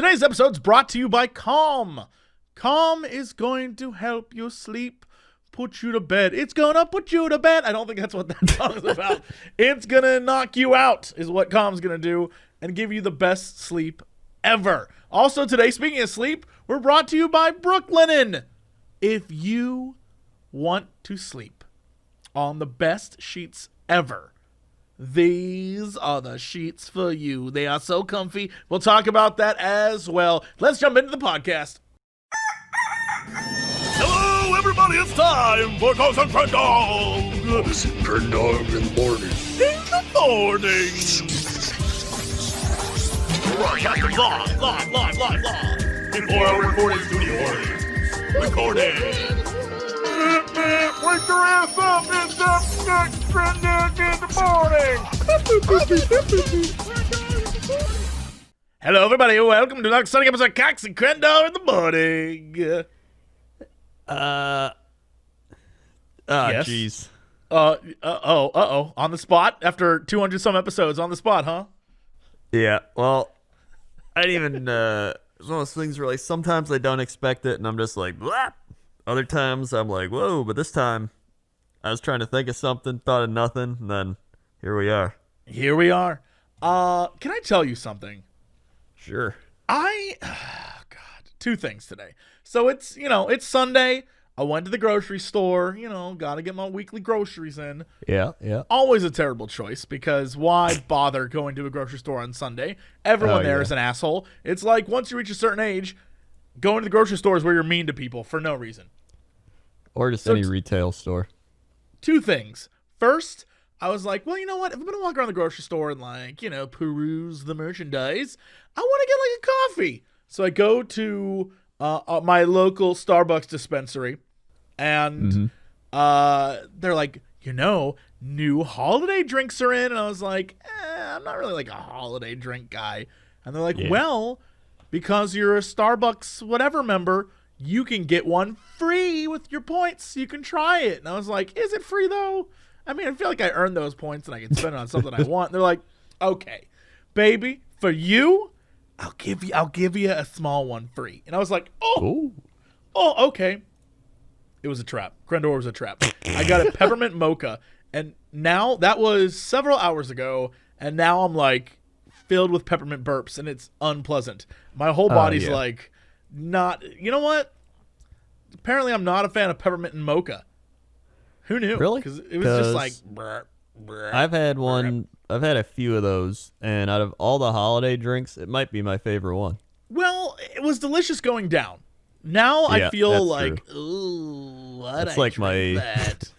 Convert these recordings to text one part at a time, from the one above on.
Today's episode is brought to you by Calm. Calm is going to help you sleep, put you to bed. It's gonna put you to bed. I don't think that's what that song is about. It's gonna knock you out is what Calm's gonna do and give you the best sleep ever. Also today, speaking of sleep, we're brought to you by Brooklinen. If you want to sleep on the best sheets ever, these are the sheets for you. They are so comfy. We'll talk about that as well. Let's jump into the podcast. Hello, everybody. It's time for Ghost and Crendor. Ghost and Crendor in the morning. In the morning. Broadcasting live. In 4-hour recording studio audience. Recording. Wake your ass up. It's the next Crendor in the morning. Hello, everybody. Welcome to the next Sunday episode of Cox and Crendor in the morning. Yes. Jeez. On the spot after 200 some episodes on the spot, huh? Yeah, well, I didn't even, it's one of those things where, like, sometimes I don't expect it, and I'm just like, blah. Other times, I'm like, whoa, but this time, I was trying to think of something, thought of nothing, and then here we are. Here we are. Can I tell you something? Sure. Two things today. So it's Sunday. I went to the grocery store, gotta get my weekly groceries in. Yeah. Always a terrible choice because why bother going to a grocery store on Sunday? Everyone there is an asshole. It's like once you reach a certain age, going to the grocery store is where you're mean to people for no reason. Or just any retail store. Two things. First, I was like, well, you know what? If I'm going to walk around the grocery store and peruse the merchandise, I want to get like a coffee. So I go to my local Starbucks dispensary and they're like, new holiday drinks are in. And I was like, I'm not really like a holiday drink guy. And they're like, well, because you're a Starbucks whatever member, you can get one free with your points. You can try it. And I was like, is it free though? I mean, I feel like I earned those points and I can spend it on something I want. And they're like, okay, baby, for you, I'll give you a small one free. And I was like, oh, okay. It was a trap. Crendor was a trap. I got a peppermint mocha. And now that was several hours ago. And now I'm like filled with peppermint burps and it's unpleasant. My whole body's like not, you know what? Apparently I'm not a fan of peppermint and mocha. Who knew? Really? Because it was just like, I've had a few of those, and out of all the holiday drinks, it might be my favorite one. Well, it was delicious going down. Now I feel like, true. ooh, why'd That's I like drink that?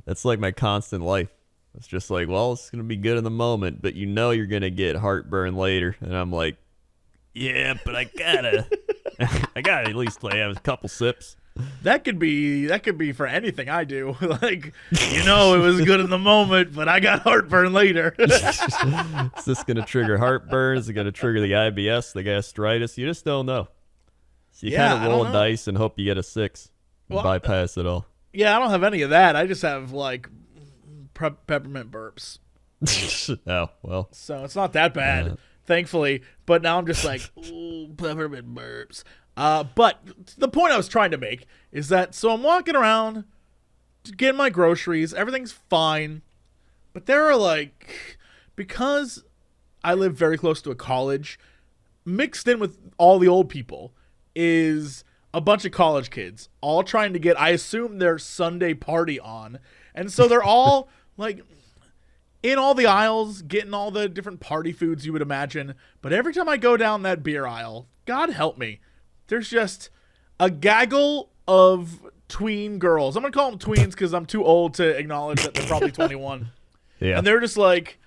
That's like my constant life. It's just like, well, it's going to be good in the moment, but you're going to get heartburn later. And I'm like, yeah, but I gotta at least have a couple sips. That could be for anything I do. Like, it was good in the moment, but I got heartburn later. Is this going to trigger heartburn? Is it going to trigger the IBS, the gastritis? You just don't know. So you kind of roll a dice and hope you get a 6 and bypass it all. Yeah, I don't have any of that. I just have, like, peppermint burps. Oh, well. So it's not that bad, thankfully. But now I'm just like, ooh, peppermint burps. But the point I was trying to make is that, so I'm walking around to get my groceries. Everything's fine. But there are because I live very close to a college, mixed in with all the old people is a bunch of college kids all trying to get, I assume, their Sunday party on. And so they're all in all the aisles, getting all the different party foods you would imagine. But every time I go down that beer aisle, God help me, there's just a gaggle of tween girls. I'm going to call them tweens because I'm too old to acknowledge that they're probably 21. Yeah. And they're just like,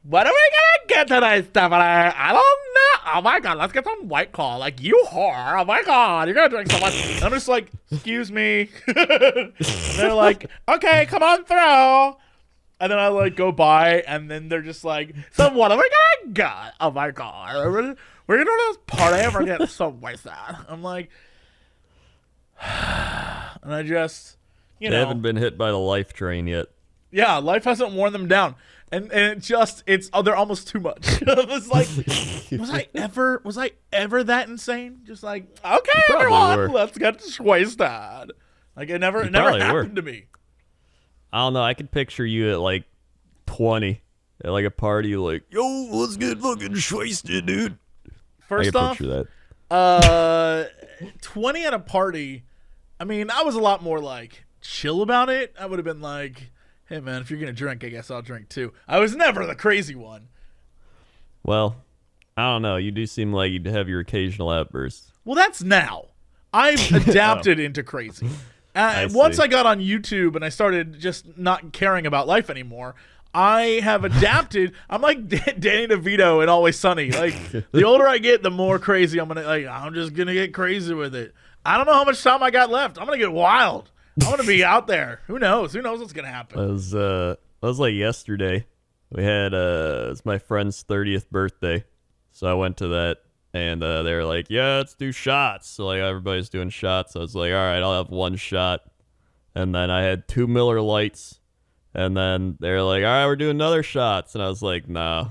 what are we going to get today, Stephanie? I don't know. Oh, my God, let's get some White Claw. Like, you whore. Oh, my God, you're going to drink so much. And I'm just like, excuse me. And they're like, okay, come on through. And then I, go by, and then they're just like, so what are we going to get? Oh, my God. We're going to do this party and we're getting so wasted. I'm like, and I just, They haven't been hit by the life train yet. Yeah, life hasn't worn them down. And they're almost too much. It was like, was I ever that insane? Just like, okay, everyone, let's get wasted. Like it never happened to me. I don't know. I could picture you at like 20 at like a party, like, yo, let's get fucking wasted, dude. First off, picture that. 20 at a party. I mean, I was a lot more like chill about it. I would have been like, hey man, if you're gonna drink, I guess I'll drink too. I was never the crazy one. Well, I don't know. You do seem like you'd have your occasional outbursts. Well, that's now. I've adapted into crazy. Once I got on YouTube and I started just not caring about life anymore, I have adapted. I'm like Danny DeVito in Always Sunny. Like the older I get, the more crazy I'm just gonna get crazy with it. I don't know how much time I got left. I'm gonna get wild. I'm gonna be out there. Who knows? Who knows what's gonna happen? It was like yesterday. We had it's my friend's 30th birthday, so I went to that, and they were like, "Yeah, let's do shots." So like everybody's doing shots. So I was like, "All right, I'll have one shot," and then I had 2 Miller Lights, and then they were like, "All right, we're doing another shots," and I was like, "Nah."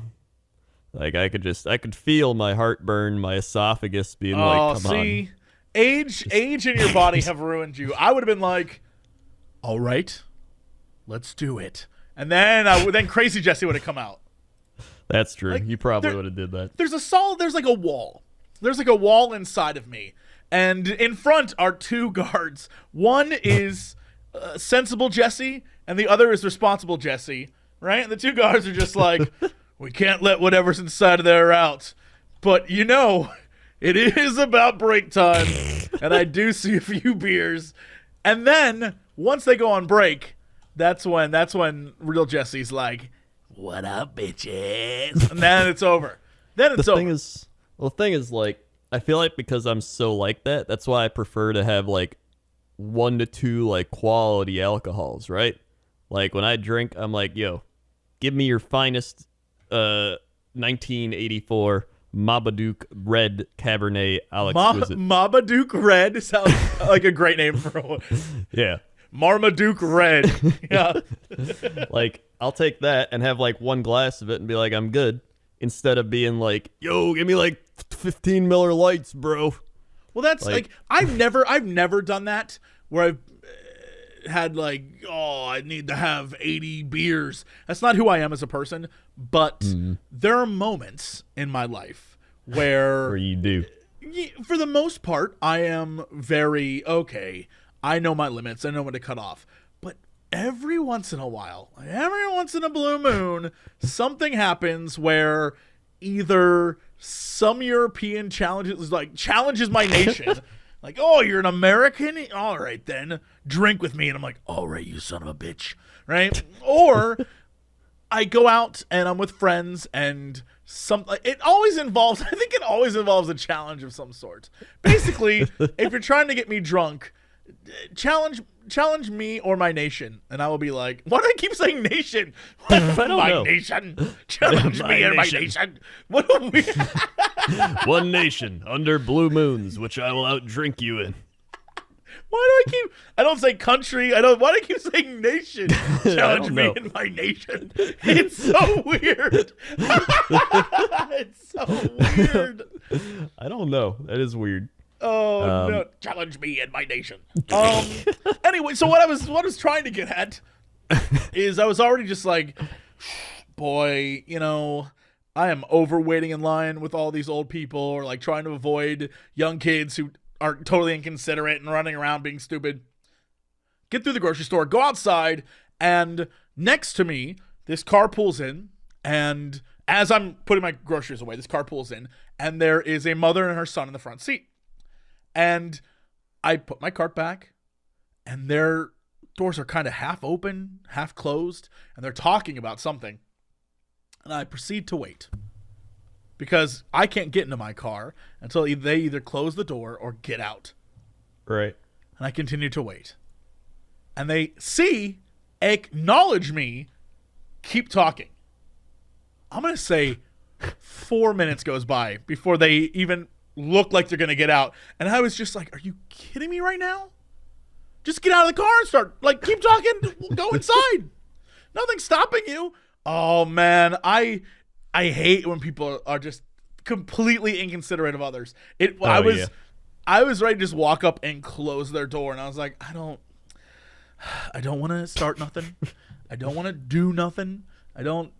Like I could feel my heartburn, my esophagus being like, "Come on." Age and your body have ruined you. I would have been like, all right, let's do it. And then Crazy Jesse would have come out. That's true. Like, you probably would have did that. There's like a wall. There's like a wall inside of me. And in front are 2 guards. One is sensible Jesse, and the other is responsible Jesse. Right? And the 2 guards are just like, we can't let whatever's inside of there out. But it is about break time, and I do see a few beers. And then, once they go on break, that's when real Jesse's like, what up, bitches? And then it's over. The thing is, like, I feel like because I'm so like that, that's why I prefer to have, like, 1 to 2, like, quality alcohols, right? Like, when I drink, I'm like, yo, give me your finest 1984 Marmaduke Red Cabernet Exquisite. Marmaduke Red sounds like a great name for one. Yeah. Marmaduke Red. Yeah. Like, I'll take that and have like 1 glass of it and be like, I'm good. Instead of being like, yo, give me like 15 Miller Lights, bro. Well, that's like I've never done that where I've had like, oh, I need to have 80 beers. That's not who I am as a person, but there are moments in my life where you do. For the most part, I am very okay. I know my limits. I know when to cut off. But every once in a while, every once in a blue moon, something happens where either some European challenges my nation. Like, oh, you're an American? All right, then. Drink with me. And I'm like, all right, you son of a bitch. Right? Or I go out and I'm with friends and it always involves a challenge of some sort. Basically, if you're trying to get me drunk, challenge me or my nation, and I will be like, why do I keep saying nation? I don't know. Nation. Challenge me and my nation. What are we? One nation under blue moons, which I will outdrink you in. Why do I don't say country. Why do I keep saying nation? Challenge me and my nation. It's so weird. It's so weird. I don't know. That is weird. Oh no! Challenge me and my nation. Anyway, so what I was trying to get at is I was already just like, boy, I am overweighting in line with all these old people, or like trying to avoid young kids who are totally inconsiderate and running around being stupid. Get through the grocery store, go outside, and next to me, this car pulls in, and as I'm putting my groceries away, this car pulls in, and there is a mother and her son in the front seat. And I put my cart back, and their doors are kind of half open, half closed, and they're talking about something. And I proceed to wait, because I can't get into my car until they either close the door or get out. Right. And I continue to wait. And they acknowledge me, keep talking. I'm going to say 4 minutes goes by before they even look like they're going to get out. And I was just like, are you kidding me right now? Just get out of the car and start, keep talking. Go inside. Nothing's stopping you. Oh man, I hate when people are just completely inconsiderate of others. I was ready to just walk up and close their door, and I was like, I don't want to start nothing. I don't want to do nothing. I'm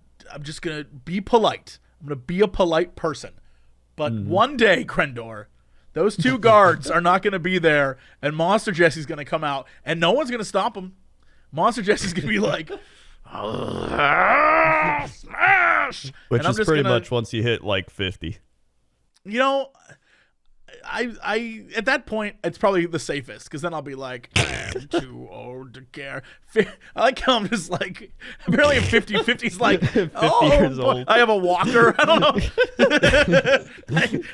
just gonna be polite. I'm gonna be a polite person. But one day, Crendor, those two guards are not gonna be there, and Monster Jesse's gonna come out, and no one's gonna stop him. Monster Jesse's gonna be like, smash! Which is pretty much once you hit like 50. You know, I at that point it's probably the safest, because then I'll be like, I'm too old to care. I like how I'm just like, apparently I'm 50. 50's like 50 oh, years old. I have a walker. I don't know.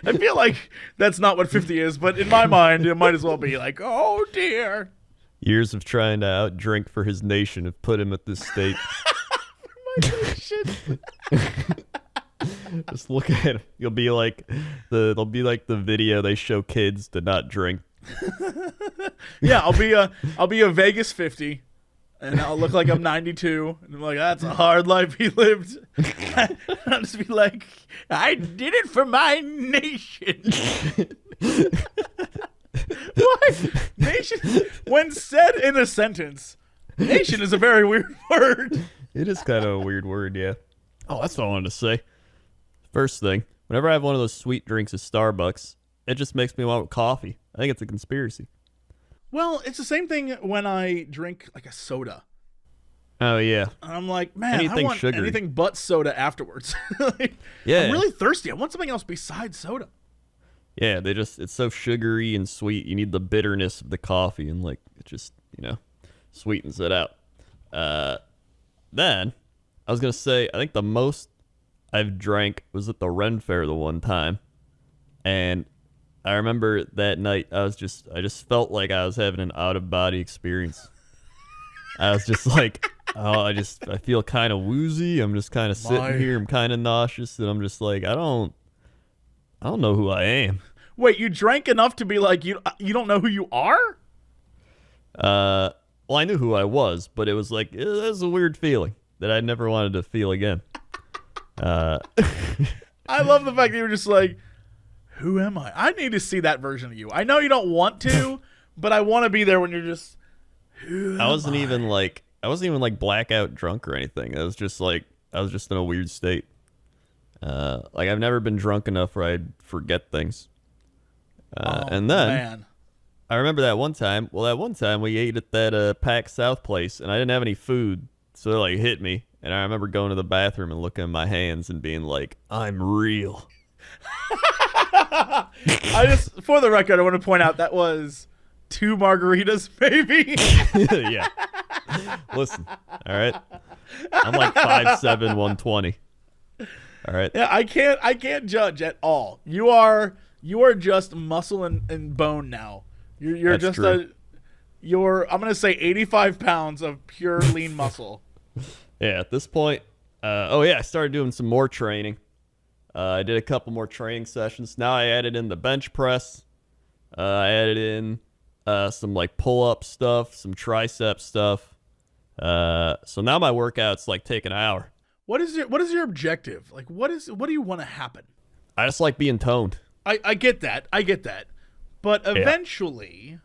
I feel like that's not what 50 is, but in my mind it might as well be like, oh dear. Years of trying to outdrink for his nation have put him at this state. For my nation. Just look at him. You'll be like there'll be like the video they show kids to not drink. Yeah, I'll be a Vegas 50, and I'll look like I'm 92, and I'm like, that's a hard life he lived. I'll just be like, I did it for my nation. What? Nation? When said in a sentence, nation is a very weird word. It is kind of a weird word, yeah. Oh, that's what I wanted to say. First thing, whenever I have one of those sweet drinks at Starbucks, it just makes me want coffee. I think it's a conspiracy. Well, it's the same thing when I drink like a soda. Oh, yeah. I'm like, man, Anything I want sugary. anything but soda afterwards. Yeah. I'm really thirsty. I want something else besides soda. Yeah, it's so sugary and sweet. You need the bitterness of the coffee, and like it just, sweetens it out. Then I was gonna say, I think the most I've drank was at the Ren Fair the one time, and I remember that night I just felt like I was having an out of body experience. I was just like, I feel kind of woozy. I'm just kind of sitting here. I'm kind of nauseous, and I'm just like, I don't know who I am. Wait, you drank enough to be like, you don't know who you are? Well, I knew who I was, but it was like, it was a weird feeling that I never wanted to feel again. I love the fact that you were just like, who am I? I need to see that version of you. I know you don't want to, but I want to be there when you're just, I wasn't even like blackout drunk or anything. I was just in a weird state. Like I've never been drunk enough where I'd forget things. And then man. I remember that one time we ate at that Pac South place, and I didn't have any food, so it like hit me. And I remember going to the bathroom and looking at my hands and being like, I'm real. For the record, I want to point out that was 2 margaritas, maybe. Yeah. Listen, all right. I'm like 5'7", 120. All right. Yeah, I can't judge at all. You are just muscle and bone now. You're That's just true. I'm gonna say 85 pounds of pure lean muscle. Yeah, at this point, I started doing some more training. I did a couple more training sessions. Now I added in the bench press. I added in some like pull-up stuff, some tricep stuff. So now my workout's like take an hour. What is your objective? Like what do you want to happen? I just like being toned. I get that. But eventually,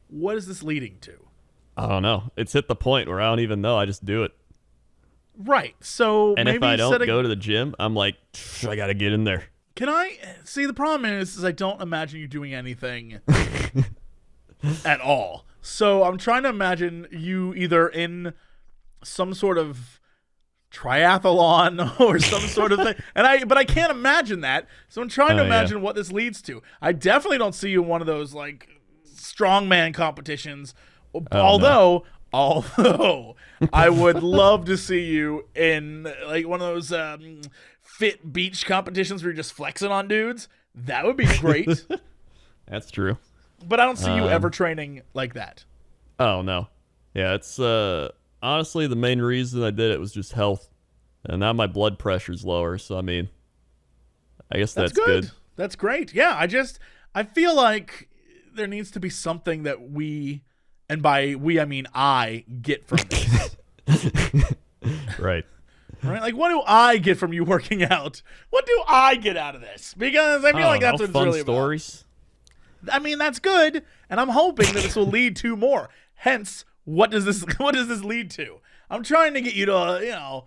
what is this leading to? I don't know. It's hit the point where I don't even know. I just do it. Right. So and maybe if I don't go to the gym, I'm like, I got to get in there. Can I see? The problem is I don't imagine you doing anything at all. So I'm trying to imagine you either in some sort of triathlon or some sort of thing, but I can't imagine that. So I'm trying to imagine what this leads to. I definitely don't see you in one of those like strongman competitions. Although I would love to see you in like one of those fit beach competitions where you're just flexing on dudes. That would be great. That's true. But I don't see you ever training like that. Oh, no. Yeah, it's honestly the main reason I did it was just health. And now my blood pressure's lower, so I mean, I guess that's good. That's great. Yeah, I feel like there needs to be something that we, and by we I mean I, get from this. Right. Right? Like, what do I get from you working out? What do I get out of this? Because I feel like that's what it's fun really stories. about. I mean, that's good, and I'm hoping that this will lead to more. Hence, what does this lead to? I'm trying to get you to,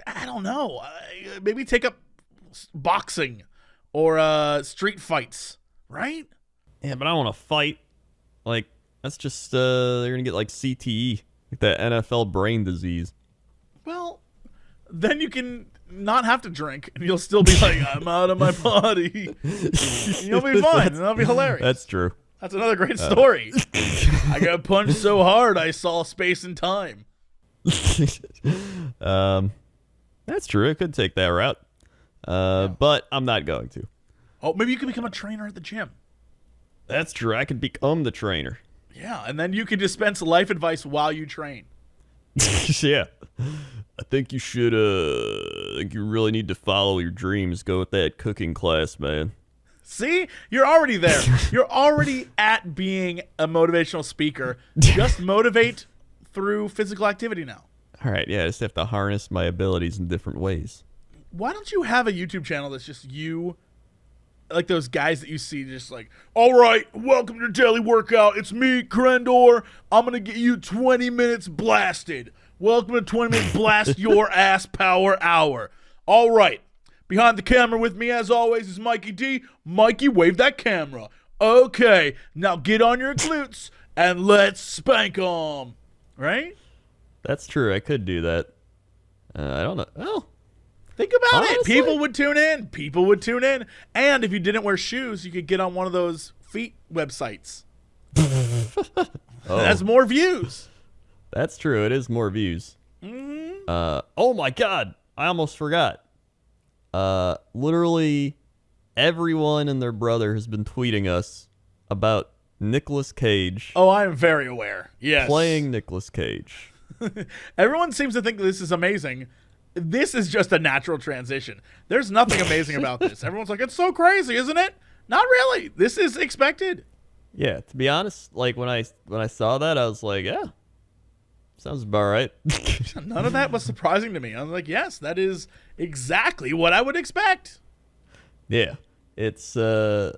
I don't know, maybe take up boxing or street fights, right? Yeah, but I don't want to fight. Like, that's just, they're going to get, like, CTE, like that NFL brain disease. Well, then you can not have to drink, and you'll still be like, I'm out of my body. You'll be fine, and that'll be hilarious. That's true. That's another great story. I got punched so hard, I saw space and time. That's true. I could take that route. But I'm not going to. Oh, maybe you can become a trainer at the gym. That's true. I could become the trainer. Yeah, and then you can dispense life advice while you train. Yeah. I think you should, I think you really need to follow your dreams. Go with that cooking class, man. See? You're already there. You're already at being a motivational speaker. Just motivate through physical activity now. All right, yeah, I just have to harness my abilities in different ways. Why don't you have a YouTube channel that's just you, like those guys that you see just like, all right, welcome to Daily Workout. It's me, Crendor. I'm going to get you 20 minutes blasted. Welcome to 20 minutes blast your ass power hour. All right. Behind the camera with me, as always, is Mikey D. Mikey, wave that camera. Okay, now get on your glutes and let's spank them. Right? That's true. I could do that. I don't know. Well, think about honestly, it. People would tune in. People would tune in. And if you didn't wear shoes, you could get on one of those feet websites. That's more views. That's true. It is more views. Mm-hmm. Oh my God. I almost forgot. Literally everyone and their brother has been tweeting us about Nicolas Cage. Oh, I am very aware. Yes. Playing Nicolas Cage. Everyone seems to think this is amazing. This is just a natural transition. There's nothing amazing about this. Everyone's like, it's so crazy, isn't it? Not really. This is expected. Yeah, to be honest, like when I saw that, I was like, yeah, sounds about right. None of that was surprising to me. I was like, yes, that is exactly what I would expect. Yeah, it's in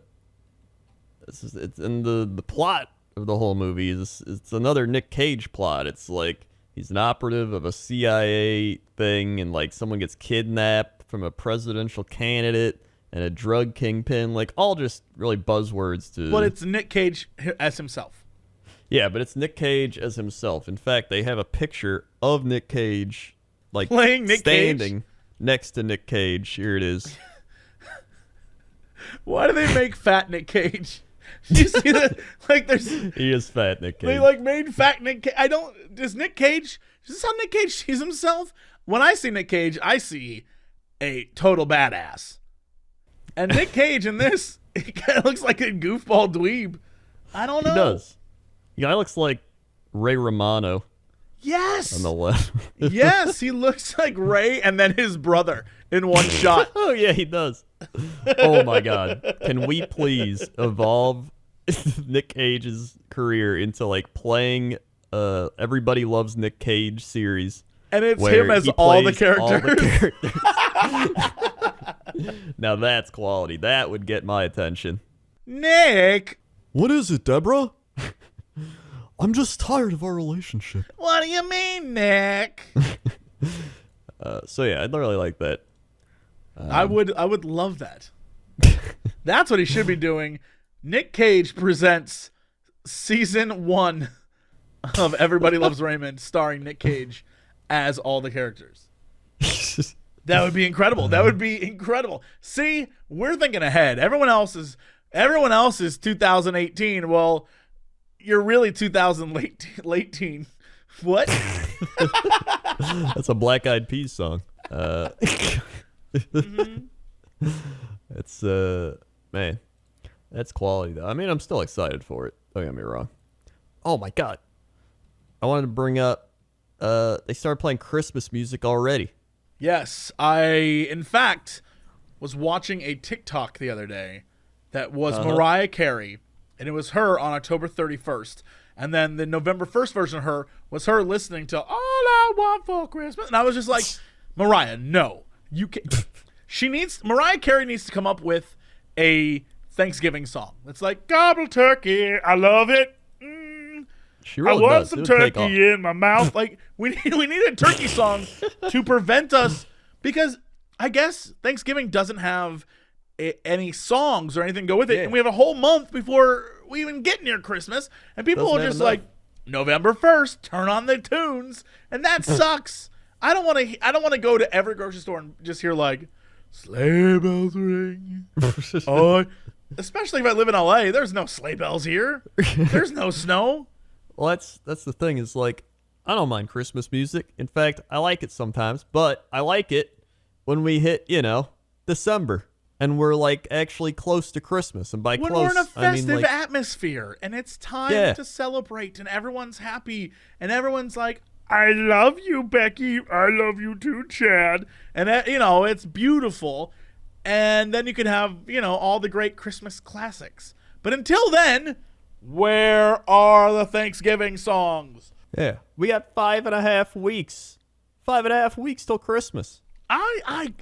the plot of the whole movie. It's another Nick Cage plot. It's like he's an operative of a CIA thing, and like someone gets kidnapped from a presidential candidate and a drug kingpin. Like all just really buzzwords to. But it's Nick Cage as himself. Yeah, but it's Nick Cage as himself. In fact, they have a picture of Nick Cage, like playing Nick standing Cage? Next to Nick Cage. Here it is. Why do they make fat Nick Cage? You see that? Like, there's. He is fat Nick Cage. They like made fat Nick Cage. I don't. Does Nick Cage? Is this how Nick Cage sees himself? When I see Nick Cage, I see a total badass. And Nick Cage in this, he kind of looks like a goofball dweeb. I don't know. He does. The guy looks like Ray Romano Yes. on the left. Yes, he looks like Ray and then his brother in one shot. Oh, yeah, he does. Oh, my God. Can we please evolve Nick Cage's career into, like, playing Everybody Loves Nick Cage series? And it's where him as he all the plays characters. Now that's quality. That would get my attention. Nick, What is it, Deborah? I'm just tired of our relationship. what do you mean, Nick? So yeah, I'd really like that. I would love that. That's what he should be doing. Nick Cage presents season 1 of Everybody Loves Raymond, starring Nick Cage as all the characters. That would be incredible. That would be incredible. See, we're thinking ahead. Everyone else is 2018. Well, you're really 2018. What? That's a Black Eyed Peas song. It's man, that's quality though. I mean, I'm still excited for it. Don't get me wrong. Oh my God, I wanted to bring up. They started playing Christmas music already. Yes, I in fact was watching a TikTok the other day that was Mariah Carey, and it was her on October 31st, And then the November 1st version of her was her listening to All I Want for Christmas. And I was just like, Mariah, no. You can Mariah Carey needs to come up with a Thanksgiving song. It's like, gobble turkey, I love it. She really I want does. some turkey in my mouth. Like, we need a turkey song to prevent us, because I guess Thanksgiving doesn't have any songs or anything to go with it, and we have a whole month before we even get near Christmas, and people are just like, November 1st, turn on the tunes, and that sucks. I don't want to go to every grocery store and just hear like sleigh bells ring. Especially if I live in LA, there's no sleigh bells here. There's no snow. Well, that's the thing, is like, I don't mind Christmas music. In fact, I like it sometimes, but I like it when we hit, December, and we're like actually close to Christmas. And by when close, we're in a festive I mean, like, atmosphere, and it's time to celebrate, and everyone's happy, and everyone's like, I love you, Becky. I love you too, Chad. And it's beautiful. And then you can have, all the great Christmas classics. But until then, where are the Thanksgiving songs? Yeah, we got 5.5 weeks. 5.5 weeks till Christmas.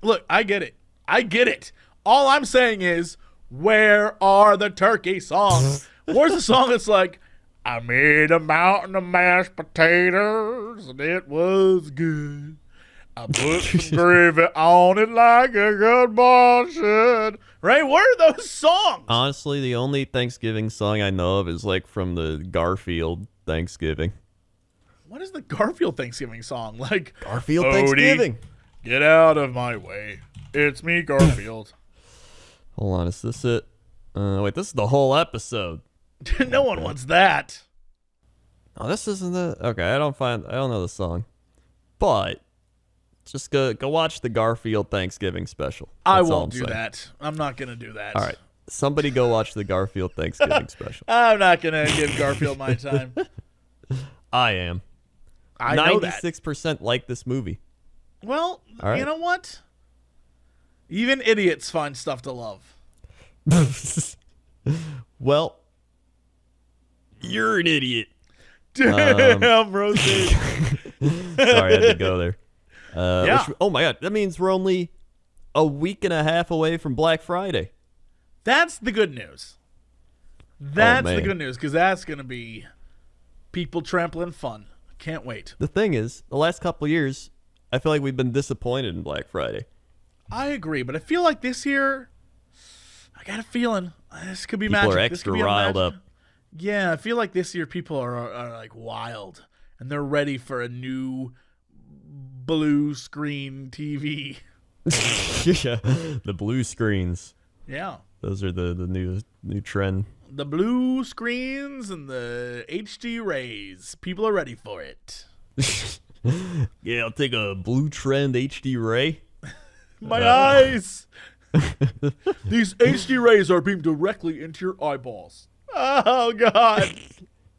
Look, I get it. I get it. All I'm saying is, where are the turkey songs? Where's the song that's like, I made a mountain of mashed potatoes, and it was good. I put some gravy on it like a good boy should. Right? Where are those songs? Honestly, the only Thanksgiving song I know of is like from the Garfield Thanksgiving. What is the Garfield Thanksgiving song? Like, Garfield Thanksgiving. Get out of my way. It's me, Garfield. Hold on, is this it? Wait, this is the whole episode. No one wants that. Oh, this isn't the... Okay, I don't know the song. But just go watch the Garfield Thanksgiving special. I won't do that. I'm not going to do that. All right. Somebody go watch the Garfield Thanksgiving special. I'm not going to give Garfield my time. I am. I know that. 96% like this movie. Well, right. You know what? Even idiots find stuff to love. Well, you're an idiot. Damn, roasted. Sorry, I had to go there. Yeah. Oh my God, that means we're only a week and a half away from Black Friday. That's the good news. That's the good news, because that's going to be people trampling fun. Can't wait. The thing is, the last couple of years, I feel like we've been disappointed in Black Friday. I agree, but I feel like this year, I got a feeling this could be people magic. People are this extra could be riled up. Yeah, I feel like this year people are like wild, and they're ready for a new blue screen TV. Yeah, the blue screens. Yeah. Those are the new trend. The blue screens and the HD rays. People are ready for it. Yeah, I'll take a blue trend HD ray. My eyes. These HD rays are beamed directly into your eyeballs. Oh, God.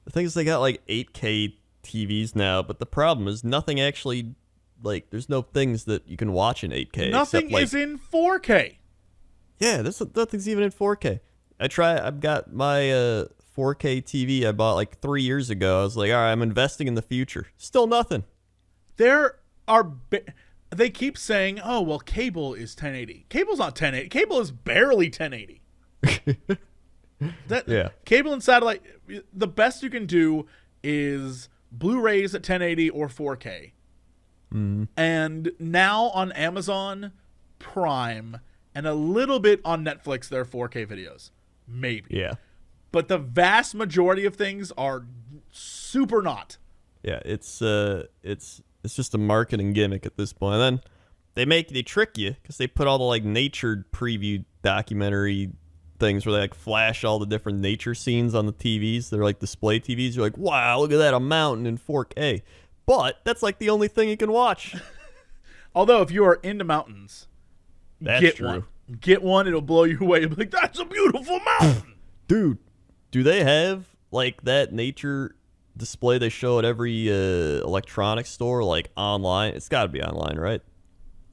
The thing is, they got like 8K TVs now, but the problem is nothing actually, like, there's no things that you can watch in 8K. Nothing except, like, is in 4K. Yeah, nothing's even in 4K. I've got my 4K TV I bought like 3 years ago. I was like, all right, I'm investing in the future. Still nothing. They keep saying, oh, well, cable is 1080. Cable's not 1080. Cable is barely 1080. Yeah. Cable and satellite, the best you can do is Blu-rays at 1080 or 4K. Mm. And now on Amazon Prime and a little bit on Netflix, there are 4K videos. Maybe. Yeah. But the vast majority of things are super not. Yeah, it's just a marketing gimmick at this point. And then they trick you because they put all the like nature preview documentary things where they like flash all the different nature scenes on the TVs. They're like display TVs. You're like, wow, look at that, a mountain in 4K. But that's like the only thing you can watch. Although if you are into mountains, that's true. One. Get one, it'll blow you away. You'll be like, that's a beautiful mountain. Dude, do they have like that nature display they show at every electronics store, like online? It's got to be online, right?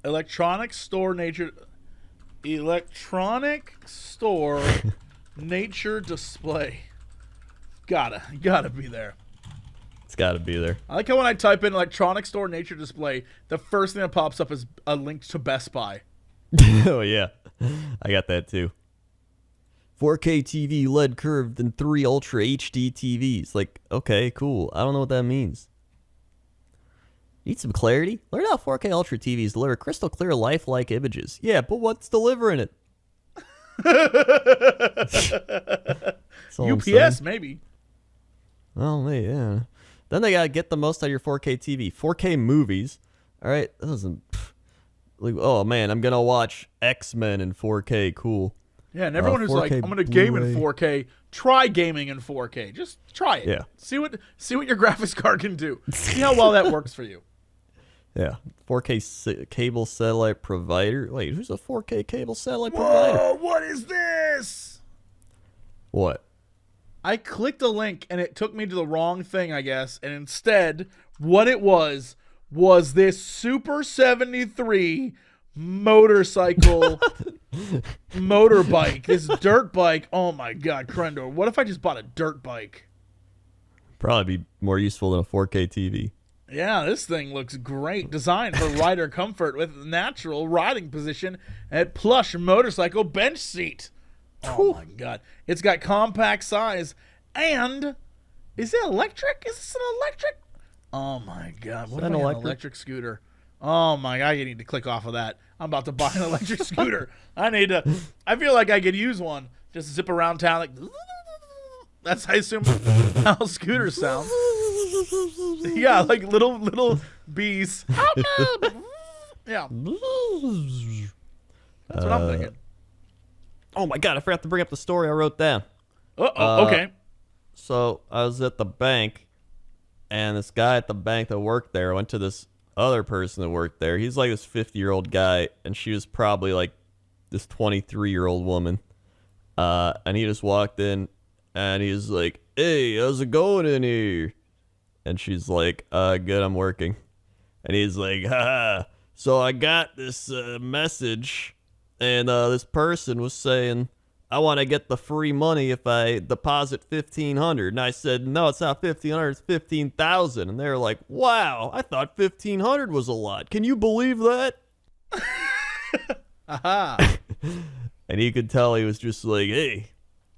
Electronic store nature display. Gotta be there. It's got to be there. I like how when I type in electronics store nature display, the first thing that pops up is a link to Best Buy. Oh, yeah. I got that too. 4K TV LED curved and 3 Ultra HD TVs. Like, okay, cool. I don't know what that means. Need some clarity? Learn how 4K Ultra TVs deliver crystal clear, lifelike images. Yeah, but what's delivering it? UPS, maybe. Well, yeah. Then they gotta get the most out of your 4K TV. 4K movies. All right, that doesn't. Like, oh man, I'm gonna watch X-Men in 4K. Cool. Yeah, and everyone who's like, I'm gonna game in 4K. Try gaming in 4K. Just try it. Yeah. See what your graphics card can do. See how well that works for you. Yeah. 4K cable satellite provider. Wait, who's a 4K cable satellite provider? Whoa, what is this? What? I clicked a link and it took me to the wrong thing, I guess. And instead, what it was this Super 73 motorcycle motorbike. This dirt bike. Oh my God, Crendor. What if I just bought a dirt bike? Probably be more useful than a 4K TV. Yeah, this thing looks great. Designed for rider comfort with natural riding position and plush motorcycle bench seat. Oh my God. It's got compact size and is it electric? Is this an electric? Oh my God. What if I had an electric scooter? Oh my God, you need to click off of that. I'm about to buy an electric scooter. I feel like I could use one. Just zip around town like that's I assume how scooters sound. Yeah, like little bees. Yeah. That's what I'm thinking. Oh my God, I forgot to bring up the story I wrote down. Okay. So I was at the bank, and this guy at the bank that worked there went to this other person that worked there. He's like this 50-year-old guy, and she was probably like this 23-year-old woman. And he just walked in, and he was like, "Hey, how's it going in here?" And she's like, "Good, I'm working." And he's like, "Haha, so I got this message, and this person was saying, I want to get the free money if I deposit $1,500. And I said, no, it's not $1,500, it's $15,000. And they were like, wow, I thought $1,500 was a lot. Can you believe that? Aha. And you could tell he was just like, hey,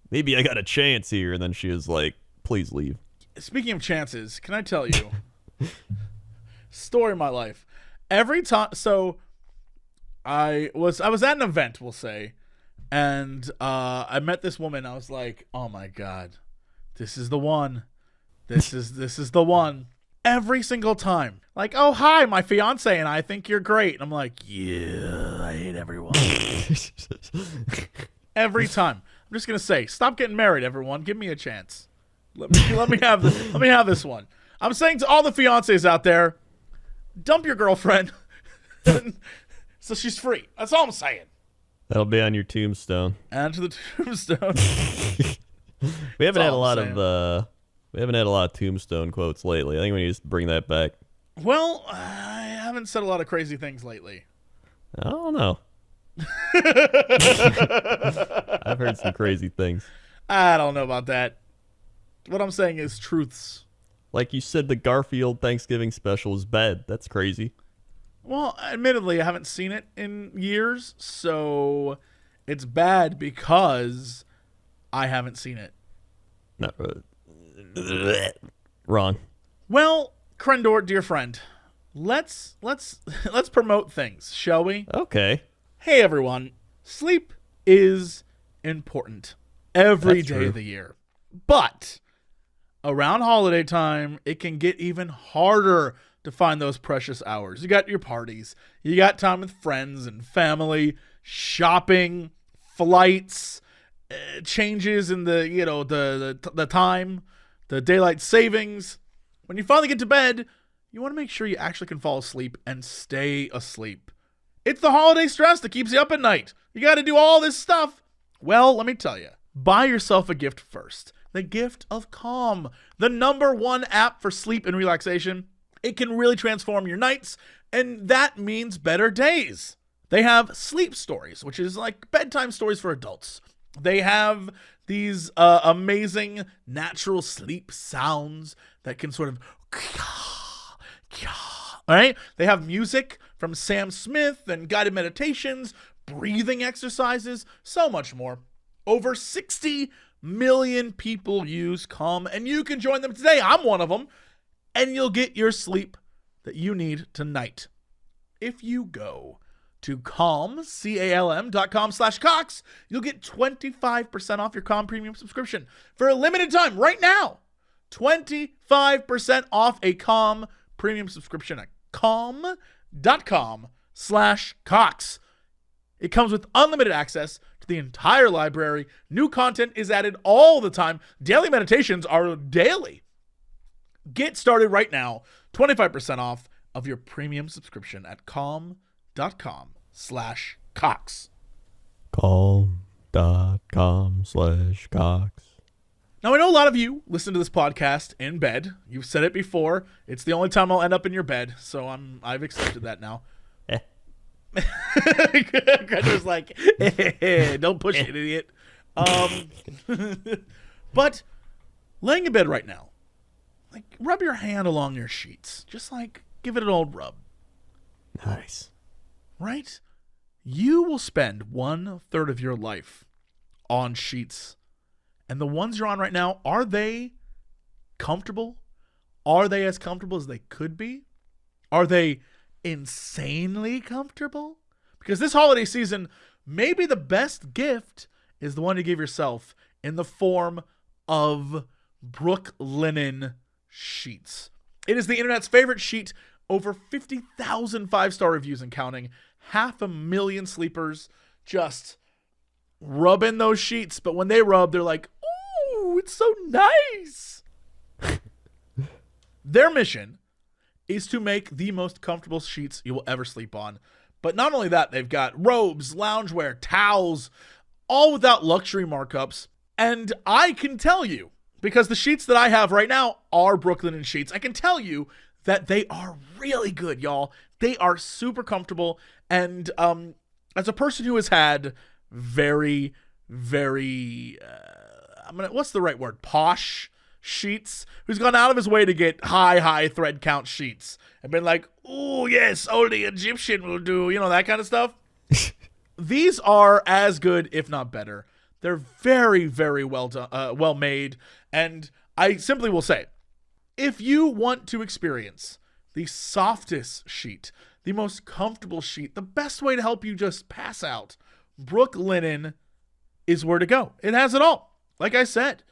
maybe I got a chance here. And then she was like, please leave. Speaking of chances, can I tell you? Story of my life. Every time, so I was at an event, we'll say, and I met this woman. I was like, oh my God, this is the one. This is the one. Every single time. Like, oh, hi, my fiance and I think you're great. And I'm like, yeah, I hate everyone. Every time. I'm just going to say, stop getting married, everyone. Give me a chance. Let me have this one. I'm saying to all the fiancés out there, dump your girlfriend so she's free. That's all I'm saying. That'll be on your tombstone. Add to the tombstone. We haven't had a lot of tombstone quotes lately. I think we need to bring that back. Well, I haven't said a lot of crazy things lately. I don't know. I've heard some crazy things. I don't know about that. What I'm saying is truths. Like you said, the Garfield Thanksgiving special was bad. That's crazy. Well, admittedly, I haven't seen it in years, so it's bad because I haven't seen it. No, wrong. Well, Crendor, dear friend, let's promote things, shall we? Okay. Hey, everyone. Sleep is important every That's day true. of the year. But around holiday time, it can get even harder to find those precious hours. You got your parties, you got time with friends and family, shopping, flights, changes in the time, the daylight savings. When you finally get to bed, you want to make sure you actually can fall asleep and stay asleep. It's the holiday stress that keeps you up at night. You got to do all this stuff. Well, let me tell you, buy yourself a gift first. The gift of Calm, the #1 app for sleep and relaxation. It can really transform your nights, and that means better days. They have sleep stories, which is like bedtime stories for adults. They have these amazing natural sleep sounds that can sort of... All right? They have music from Sam Smith and guided meditations, breathing exercises, so much more. Over 60 million people use Calm, and you can join them today. I'm one of them. And you'll get your sleep that you need tonight. If you go to calm.com/Cox, you'll get 25% off your Calm premium subscription for a limited time right now. 25% off a Calm premium subscription at calm.com/Cox. It comes with unlimited access to the entire library. New content is added all the time. Daily meditations are daily. Get started right now. 25% off of your premium subscription at calm.com/Cox. Calm.com/Cox. Now, I know a lot of you listen to this podcast in bed. You've said it before. It's the only time I'll end up in your bed, so I've accepted that now. Crendor's like, don't push it, idiot. But laying in bed right now, like, rub your hand along your sheets. Just like, give it an old rub. Nice. Right? You will spend 1/3 of your life on sheets. And the ones you're on right now, are they comfortable? Are they as comfortable as they could be? Are they insanely comfortable? Because this holiday season, maybe the best gift is the one you give yourself in the form of Brooklinen sheets. It is the internet's favorite sheet. Over 50,000 5-star reviews and counting. 500,000 sleepers just rub in those sheets. But when they rub, they're like, ooh, it's so nice. Their mission is to make the most comfortable sheets you will ever sleep on. But not only that, they've got robes, loungewear, towels, all without luxury markups. And I can tell you, because the sheets that I have right now are Brooklinen sheets, I can tell you that they are really good, y'all. They are super comfortable. And as a person who has had very, very, what's the right word? Posh sheets, who's gone out of his way to get high thread count sheets and been like, oh yes, only Egyptian will do, you know, that kind of stuff. These are as good, if not better. They're very, very well done, well made. And I simply will say, if you want to experience the softest sheet, the most comfortable sheet, the best way to help you just pass out, Brooklinen is where to go. It has it all. Like I said,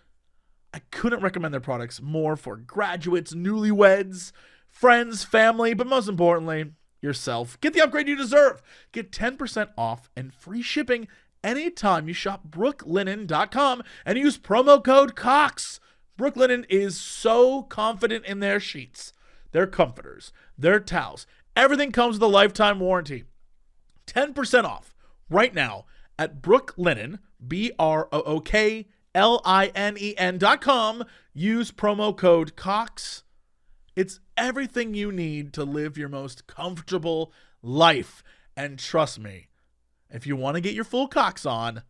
I couldn't recommend their products more for graduates, newlyweds, friends, family, but most importantly, yourself. Get the upgrade you deserve. Get 10% off and free shipping anytime you shop brooklinen.com and use promo code COX. Brooklinen is so confident in their sheets, their comforters, their towels. Everything comes with a lifetime warranty. 10% off right now at Brooklinen, BROOKLINEN.com. Use promo code COX. It's everything you need to live your most comfortable life. And trust me, if you want to get your full Cox on,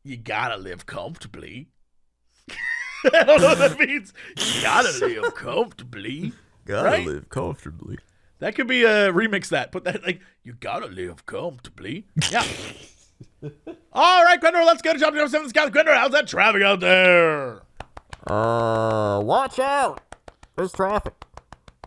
you gotta live comfortably. I don't know what that means. You gotta live comfortably. Gotta live comfortably. That could be a remix that. Put that, like, you gotta live comfortably. Yeah. All right, Crendor, let's go to Shop 07 Scott. Crendor, how's that traffic out there? Watch out. There's traffic.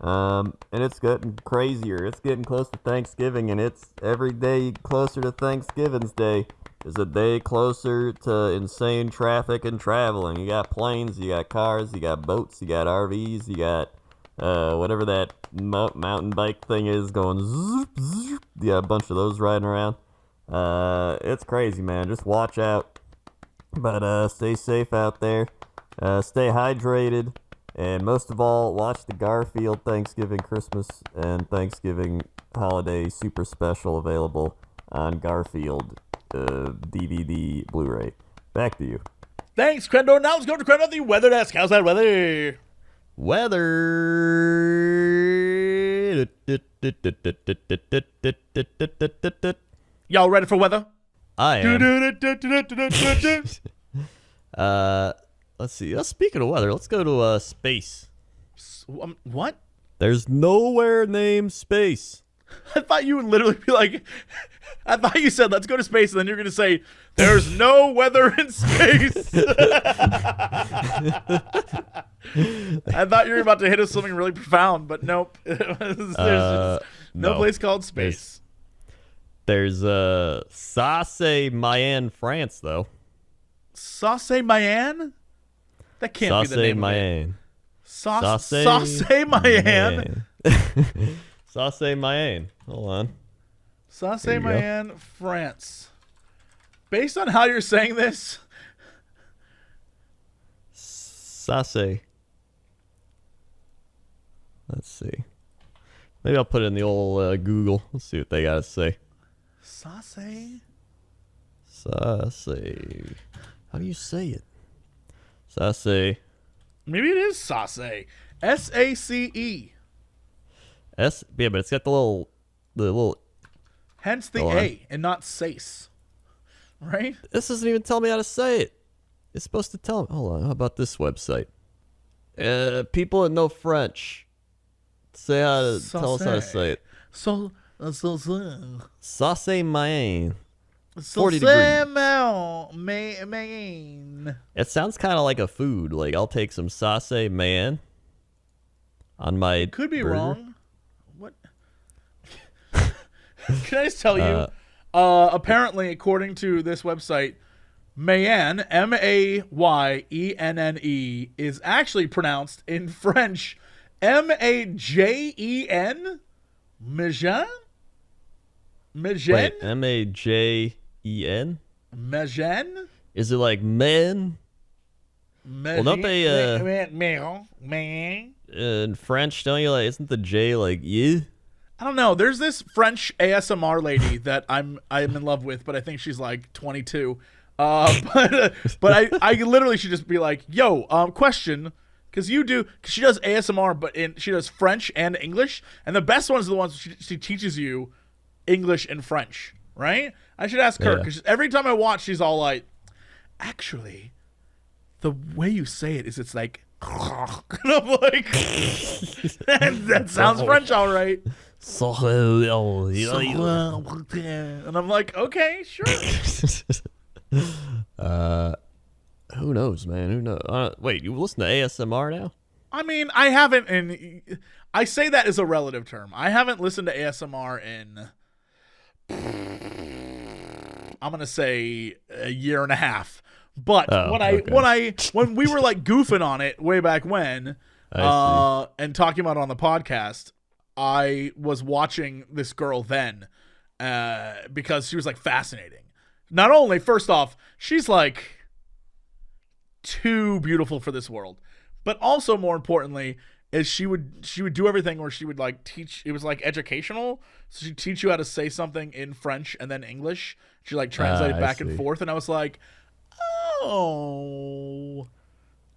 And it's getting crazier. It's getting close to Thanksgiving, and it's every day closer to Thanksgiving's Day is a day closer to insane traffic and traveling. You got planes, you got cars, you got boats, you got RVs, you got whatever that mountain bike thing is going zoop, zoop. You got a bunch of those riding around. It's crazy, man. Just watch out. But stay safe out there. Stay hydrated. And most of all, watch the Garfield Thanksgiving, Christmas, and Thanksgiving holiday super special available on Garfield DVD Blu-ray. Back to you. Thanks, Crendor. Now let's go to Crendor, the weather desk. How's that weather? Y'all ready for weather? I am. Do-do-do-do-do-do-do-do. Let's see. Speaking of weather, let's go to space. What? There's nowhere named space. I thought you would literally be like, I thought you said, let's go to space, and then you're going to say, there's no weather in space. I thought you were about to hit us something really profound, but nope. There's just no place called space. There's Sasse-Mayen, France, though. Sasse-Mayen? That can't be the name of it. Sasse-Mayen. Sasse-Mayen. Hold on. Sasse-Mayen, France. Based on how you're saying this, Sasse. Let's see. Maybe I'll put it in the old Google. Let's see what they got to say. Sasse? Sasse. How do you say it? Sasse. Maybe it is Sasse. S-A-C-E. Yeah, but it's got the little. Hence the A and not Sace. Right? This doesn't even tell me how to say it. It's supposed to tell me. Hold on. How about this website? People that know French. Tell us how to say it. Sasse-Mayen. 40 degrees. It sounds kind of like a food. Like, I'll take some Sasse-Mayen on my Could be burger. wrong. What? Can I just tell you? Apparently, according to this website, Mayenne, M-A-Y-E-N-N-E, is actually pronounced in French M-A-J-E-N? Majen? Majen? Wait, M-A-J-E-N? Majen? Is it like men? Well, don't they, in French, don't you, like, isn't the J like you? I don't know. There's this French ASMR lady that I'm in love with, but I think she's like 22. But I literally should just be like, yo, question, because she does ASMR, but she does French and English, and the best ones are the ones she teaches you English and French, right? I should ask her, because every time I watch, she's all like, actually, the way you say it is it's like, and I'm like, that sounds French, all right. And I'm like, okay, sure. Who knows, man? Who knows? Wait, you listen to ASMR now? I mean, I haven't, and I say that as a relative term. I haven't listened to ASMR in, I'm gonna say, a year and a half. But when we were like goofing on it way back when, and talking about it on the podcast, I was watching this girl then, because she was like fascinating. Not only, first off, she's like too beautiful for this world, but also more importantly is she would do everything where she would like teach. It was like educational, so she'd teach you how to say something in French and then English. She like translated back and forth, and I was like, oh.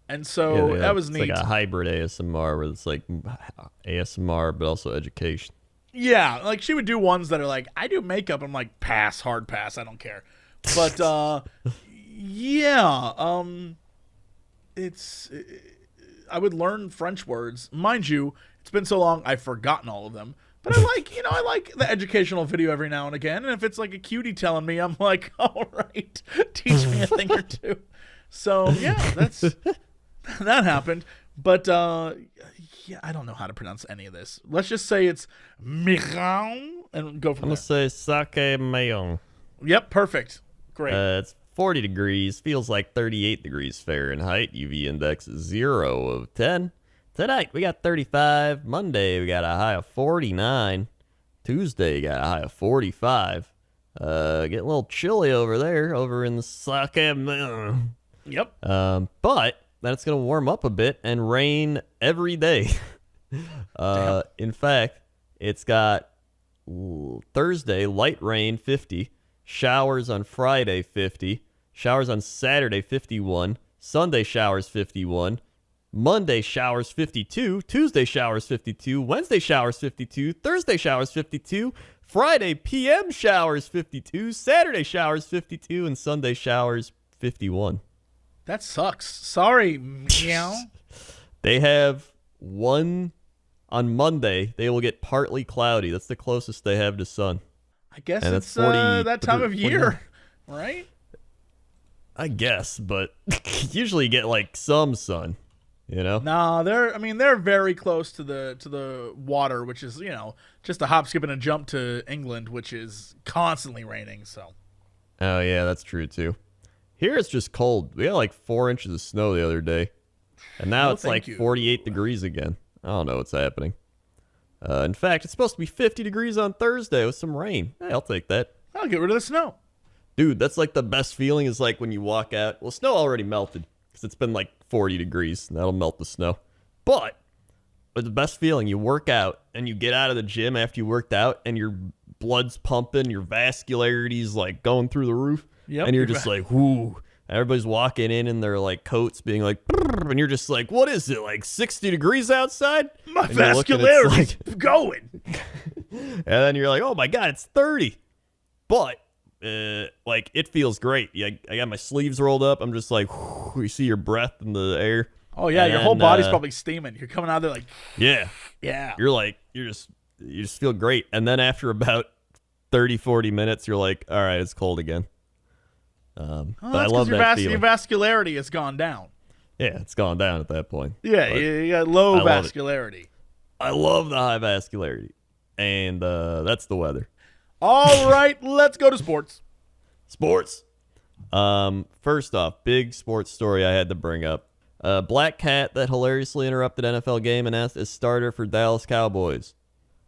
And so that was neat. It's like a hybrid ASMR where it's like ASMR but also education. Yeah, like she would do ones that are like, I do makeup. I'm like, pass, hard pass. I don't care. But I would learn French words. Mind you, it's been so long I've forgotten all of them. But I like the educational video every now and again. And if it's like a cutie telling me, I'm like, all right, teach me a thing or two. So yeah, that happened. But yeah, I don't know how to pronounce any of this. Let's just say it's Miran and go from there. I'm going to say Sasse-Mayen. Yep, perfect. Great. It's 40 degrees, feels like 38 degrees Fahrenheit. UV index is 0 of 10. Tonight, we got 35. Monday, we got a high of 49. Tuesday, we got a high of 45. Getting a little chilly over there, over in the Sasse-Mayen. Yep. But then it's going to warm up a bit and rain every day. In fact, it's got Thursday, light rain, 50. Showers on Friday, 50. Showers on Saturday, 51. Sunday showers, 51. Monday showers 52, Tuesday showers 52, Wednesday showers 52, Thursday showers 52, Friday PM showers 52, Saturday showers 52, and Sunday showers 51. That sucks. Sorry, meow. They have one on Monday. They will get partly cloudy. That's the closest they have to sun. I guess And it's that's 40 that time of 49. year, right? I guess, but usually you get like some sun, you know? No, they're very close to the water, which is, just a hop, skip, and a jump to England, which is constantly raining. So. Oh yeah, that's true too. Here it's just cold. We got like 4 inches of snow the other day, and now No, it's like thank you. 48 degrees again. I don't know what's happening. In fact, it's supposed to be 50 degrees on Thursday with some rain. Hey, I'll take that. I'll get rid of the snow. Dude, that's like the best feeling is like when you walk out. Well, snow already melted because it's been like 40 degrees, and that'll melt the snow. But the best feeling, you work out and you get out of the gym after you worked out and your blood's pumping, your vascularity's like going through the roof. Yep, And you're you're just like, whoo. Everybody's walking in their like coats being like, brrr, and you're just like, what is it, like 60 degrees outside? My And you're looking, it's vascularity's like- going. and then you're like, oh my God, it's 30. But, like, it feels great. I got my sleeves rolled up. I'm just like, whew, you see your breath in the air. Oh yeah, And your whole then, body's probably steaming. You're coming out of there like, Yeah. yeah. You're like, you just feel great. And then after about 30, 40 minutes, you're like, all right, it's cold again. Oh, but I that's love 'cause that your feeling. vascularity has gone down. Yeah, it's gone down at that point. Yeah, But you got low I love it. vascularity. I love the high vascularity. And that's the weather. All right, let's go to sports. Sports. First off, big sports story I had to bring up. Black cat that hilariously interrupted NFL game announced as starter for Dallas Cowboys.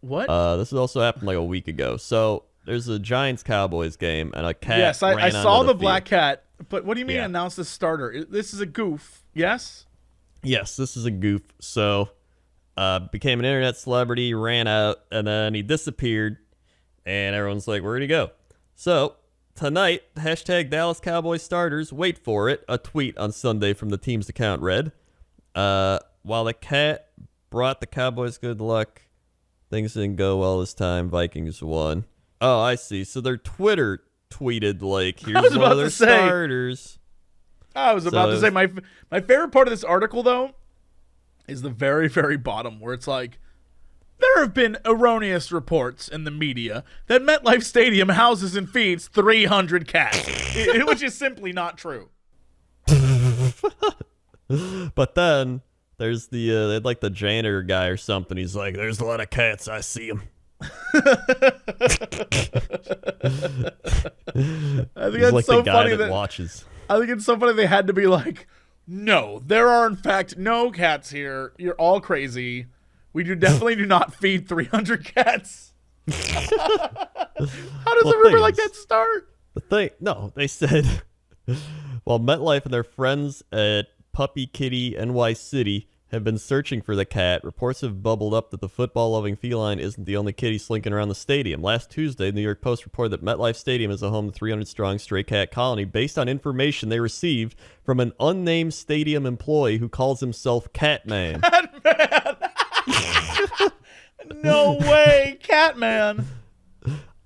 What? This has also happened like a week ago. So there's a Giants-Cowboys game, and a cat yes, I ran saw onto the field. black cat. But what do you mean Yeah. announce the starter? This is a goof. Yes? Yes, this is a goof. So, became an internet celebrity, ran out, and then he disappeared, and everyone's like, where'd he go? So, tonight, hashtag Dallas Cowboys starters, wait for it, a tweet on Sunday from the team's account read, while the cat brought the Cowboys good luck, things didn't go well this time, Vikings won. Oh, I see. So their Twitter tweeted, like, here's was one about of their to say. starters. I was about So to say my favorite part of this article though is the very, very bottom where it's like there have been erroneous reports in the media that MetLife Stadium houses and feeds 300 cats, which is simply not true. But then there's the like the janitor guy or something. He's like, "There's a lot of cats. I see them." I think He's that's like so the guy funny that that watches. I think it's so funny they had to be like, no, there are in fact no cats here. You're all crazy. We definitely do not feed 300 cats. How does a rumor like that start? They said, while MetLife and their friends at Puppy Kitty NY City have been searching for the cat, reports have bubbled up that the football-loving feline isn't the only kitty slinking around the stadium. Last Tuesday, the New York Post reported that MetLife Stadium is a home to 300-strong stray cat colony based on information they received from an unnamed stadium employee who calls himself Catman. No way, Catman.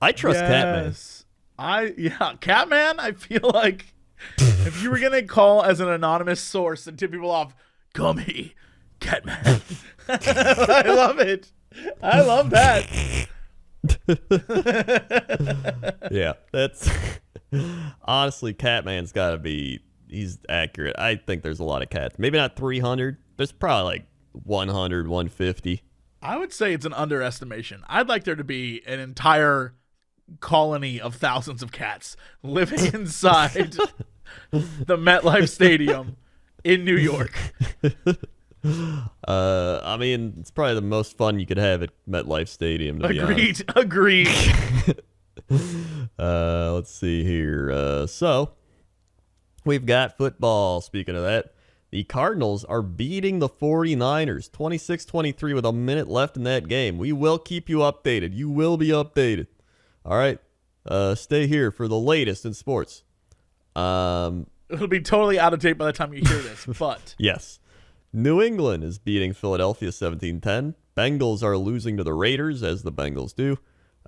I trust Catman. Catman. I feel like if you were gonna call as an anonymous source and tip people off, call me Catman. I love it. I love that. Yeah, that's honestly, Catman's got to be. He's accurate. I think there's a lot of cats. Maybe not 300. There's probably like 100, 150. I would say it's an underestimation. I'd like there to be an entire colony of thousands of cats living inside the MetLife Stadium in New York. I mean, it's probably the most fun you could have at MetLife Stadium. To be honest. Agreed. Let's see here. So we've got football. Speaking of that, the Cardinals are beating the 49ers 26-23 with a minute left in that game. We will keep you updated. You will be updated. All right. Stay here for the latest in sports. It'll be totally out of date by the time you hear this, but Yes. New England is beating Philadelphia 17-10. Bengals are losing to the Raiders, as the Bengals do.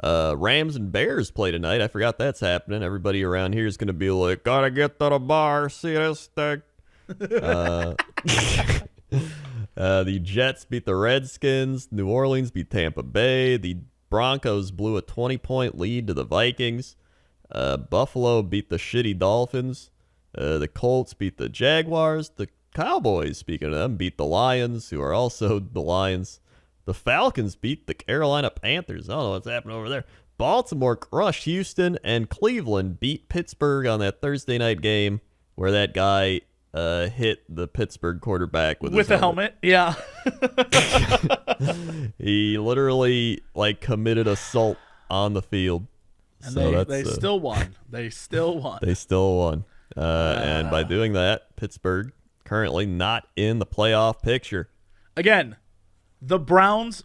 Rams and Bears play tonight. I forgot that's happening. Everybody around here is going to be like, gotta get to the bar, see this thing. The Jets beat the Redskins. New Orleans beat Tampa Bay. The Broncos blew a 20-point lead to the Vikings. Buffalo beat the shitty Dolphins. The Colts beat the Jaguars. The Cowboys, speaking of them, beat the Lions, who are also the Lions. The Falcons beat the Carolina Panthers. I don't know what's happening over there. Baltimore crushed Houston, and Cleveland beat Pittsburgh on that Thursday night game where that guy hit the Pittsburgh quarterback with his helmet. Yeah. He literally committed assault on the field. And so they still won. They still won. They still won. And by doing that, Pittsburgh currently not in the playoff picture. Again, the Browns,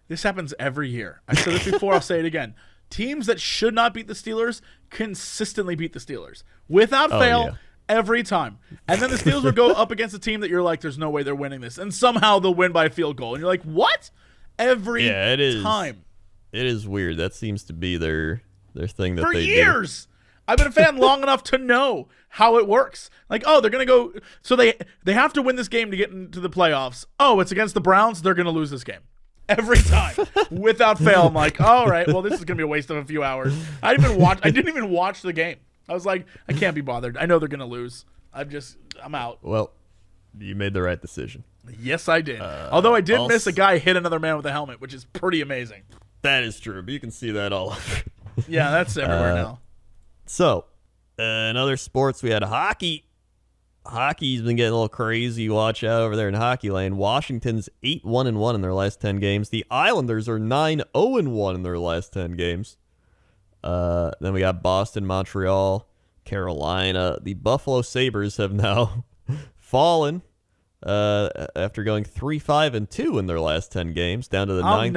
this happens every year. I said this before, I'll say it again. Teams that should not beat the Steelers consistently beat the Steelers. Without fail, every time. And then the Steelers will go up against a team that you're like, there's no way they're winning this. And somehow they'll win by a field goal. And you're like, what? Every time. It is weird. That seems to be their thing that For they years. Do. I've been a fan long enough to know how it works. Like, oh, they're going to go. So they have to win this game to get into the playoffs. Oh, it's against the Browns. They're going to lose this game. Every time. Without fail. I'm like, all right, well, this is going to be a waste of a few hours. I didn't even watch the game. I was like, I can't be bothered. I know they're going to lose. I'm out. Well, you made the right decision. Yes, I did. Although I did miss a guy hit another man with a helmet, which is pretty amazing. That is true, but you can see that all over. Yeah, that's everywhere now. So, in other sports, we had hockey. Hockey's been getting a little crazy. Watch out over there in Hockey Lane. Washington's 8-1-1 in their last 10 games. The Islanders are 9-0-1 in their last 10 games. Then we got Boston, Montreal, Carolina. The Buffalo Sabres have now fallen after going 3-5-2 in their last 10 games, down to the ninth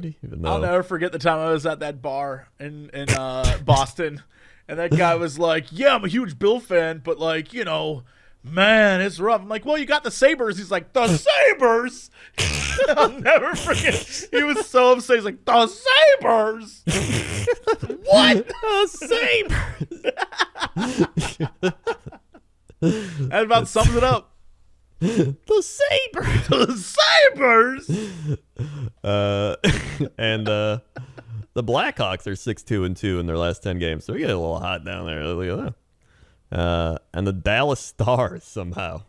seed. I'll never forget the time I was at that bar in Boston, and that guy was like, yeah, I'm a huge Bill fan, but man, it's rough. I'm like, well, you got the Sabres. He's like, the Sabres? I'll never forget. He was so upset. He's like, the Sabres? What? The Sabres? That about sums it up. The Sabres. The Sabres. And the Blackhawks are 6-2-2 in their last 10 games. So we get a little hot down there. Look at that. And the Dallas Stars somehow.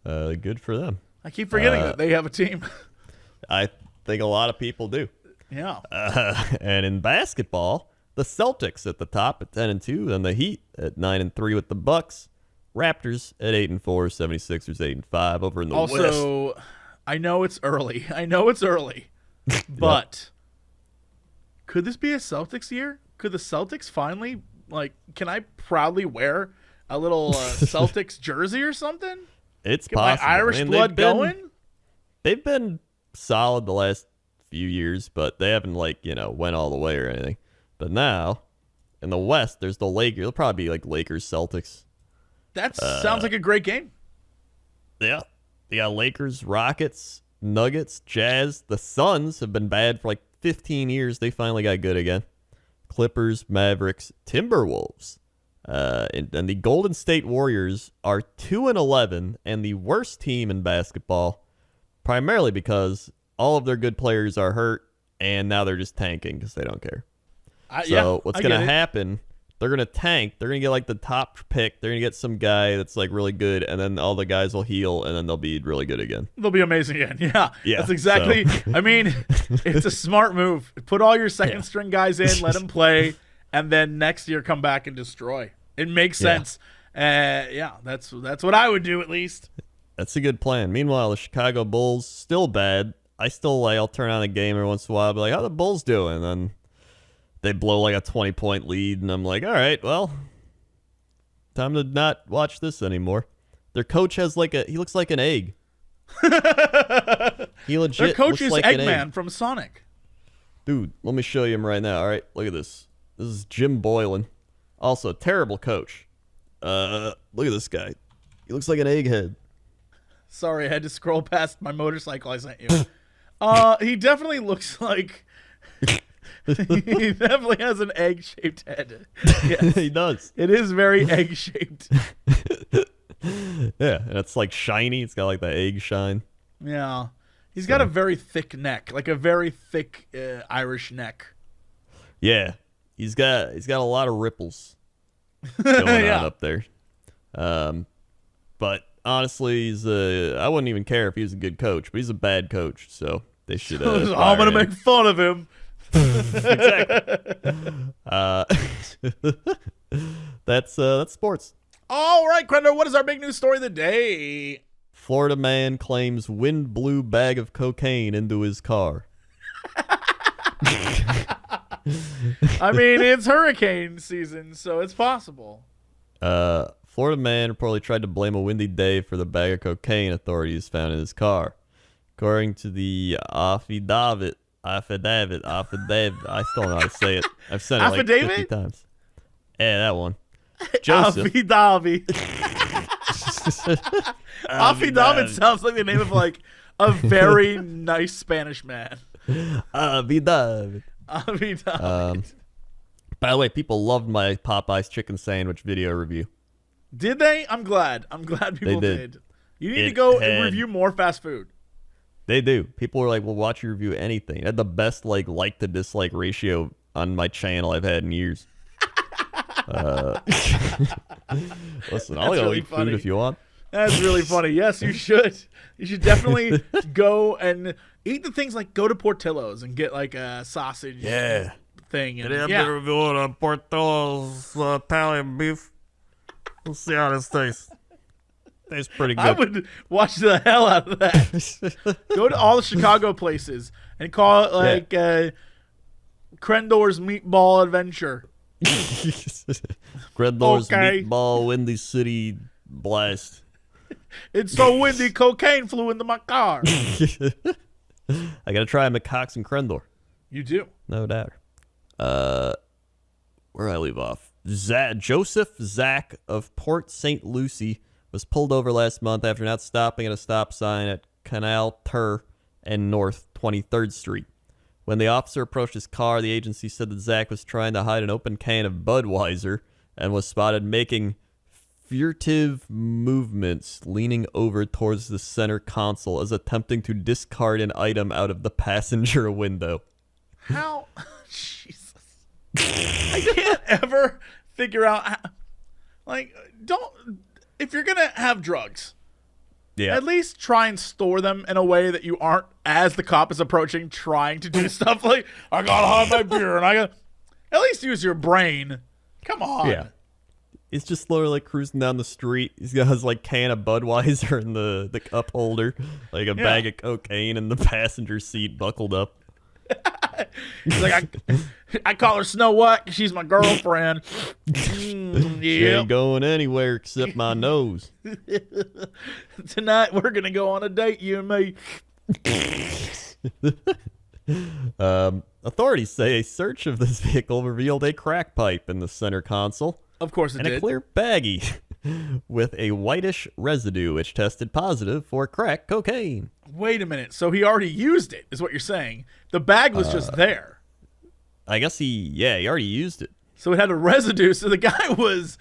Good for them. I keep forgetting that they have a team. I think a lot of people do. Yeah. And in basketball, the Celtics at the top at 10-2, and the Heat at 9-3 with the Bucks. Raptors at 8-4, 76ers 8-5 over in the West. Also, I know it's early. But could this be a Celtics year? Could the Celtics finally, can I proudly wear a little Celtics jersey or something? It's Get possible. my Irish blood going? They've been solid the last few years, but they haven't went all the way or anything. But now, in the West, there's the Lakers. It'll probably be Lakers, Celtics. That sounds like a great game. Yeah. They got Lakers, Rockets, Nuggets, Jazz. The Suns have been bad for 15 years. They finally got good again. Clippers, Mavericks, Timberwolves. And the Golden State Warriors are 2-11 and the worst team in basketball, primarily because all of their good players are hurt, and now they're just tanking because they don't care. What's going to happen, they're going to tank. They're going to get the top pick. They're going to get some guy that's really good, and then all the guys will heal, and then they'll be really good again. They'll be amazing again. Yeah. That's exactly. I mean, it's a smart move. Put all your second string guys in, let them play, and then next year come back and destroy. It makes sense. That's what I would do at least. That's a good plan. Meanwhile, the Chicago Bulls still bad. I'll turn on a game every once in a while, be like, how the Bulls doing? And then they blow a 20-point lead, and I'm like, all right, well, time to not watch this anymore. Their coach has he looks like an egg. He legit Their coach is like Eggman from Sonic. Dude, let me show you him right now. All right, look at this. This is Jim Boylan. Also, terrible coach. Look at this guy. He looks like an egghead. Sorry, I had to scroll past my motorcycle I sent you. He definitely looks like he definitely has an egg-shaped head. Yes. He does. It is very egg-shaped. Yeah, and it's like shiny. It's got like the egg shine. Yeah. He's got a very thick neck, like a very thick Irish neck. Yeah, he's got a lot of ripples going on up there. But honestly, I wouldn't even care if he was a good coach, but he's a bad coach, so they should. I'm gonna make fun of him. Exactly. That's sports. All right, Crendor, what is our big news story of the day? Florida man claims wind blew bag of cocaine into his car. I mean, it's hurricane season, so it's possible. Florida man reportedly tried to blame a windy day for the bag of cocaine authorities found in his car. According to the affidavit, I still don't know how to say it. I've said it like 50 times. Yeah, that one. Joseph. Affidavit. Affidavit sounds like the name of like a very nice Spanish man. Affidavit. Affidavit. By the way, people loved my Popeye's chicken sandwich video review. Did they? I'm glad. I'm glad people They did. did. You need to go and review more fast food. They do. People were like, "Well, watch you review anything." I had the best like to dislike ratio on my channel I've had in years. Listen, I'll really eat funny. food if you want. That's really funny. Yes, you should. You should definitely go and eat the things like go to Portillo's and get like a sausage thing. And, reviewing on Portillo's Italian beef. We'll see how this tastes. Tastes pretty good. I would watch the hell out of that. Go to all the Chicago places and call it like Crendor's Meatball Adventure. Crendor's Meatball Windy City Blast. It's so windy, cocaine flew into my car. I gotta try McCox and Crendor. You do. No doubt. Where I leave off? Joseph Zach of Port St. Lucie was pulled over last month after not stopping at a stop sign at Canal Tur and North 23rd Street. When the officer approached his car, the agency said that Zach was trying to hide an open can of Budweiser and was spotted making furtive movements, leaning over towards the center console as attempting to discard an item out of the passenger window. How? Jesus. I can't ever figure out how, like, if you're going to have drugs, at least try and store them in a way that you aren't, as the cop is approaching, trying to do stuff like, I gotta hide my beer, and at least use your brain. Come on. Yeah. He's just slowly like cruising down the street. He's got his like can of Budweiser in the cup holder, like a bag of cocaine in the passenger seat buckled up. He's like, I call her Snow White 'cause she's my girlfriend. She ain't going anywhere except my nose. Tonight we're gonna go on a date, you and me. Authorities say a search of this vehicle revealed a crack pipe in the center console. Of course it and did. A clear baggie with a whitish residue which tested positive for crack cocaine. Wait a minute. So he already used it, is what you're saying. The bag was just there. I guess he already used it. So it had a residue, so the guy was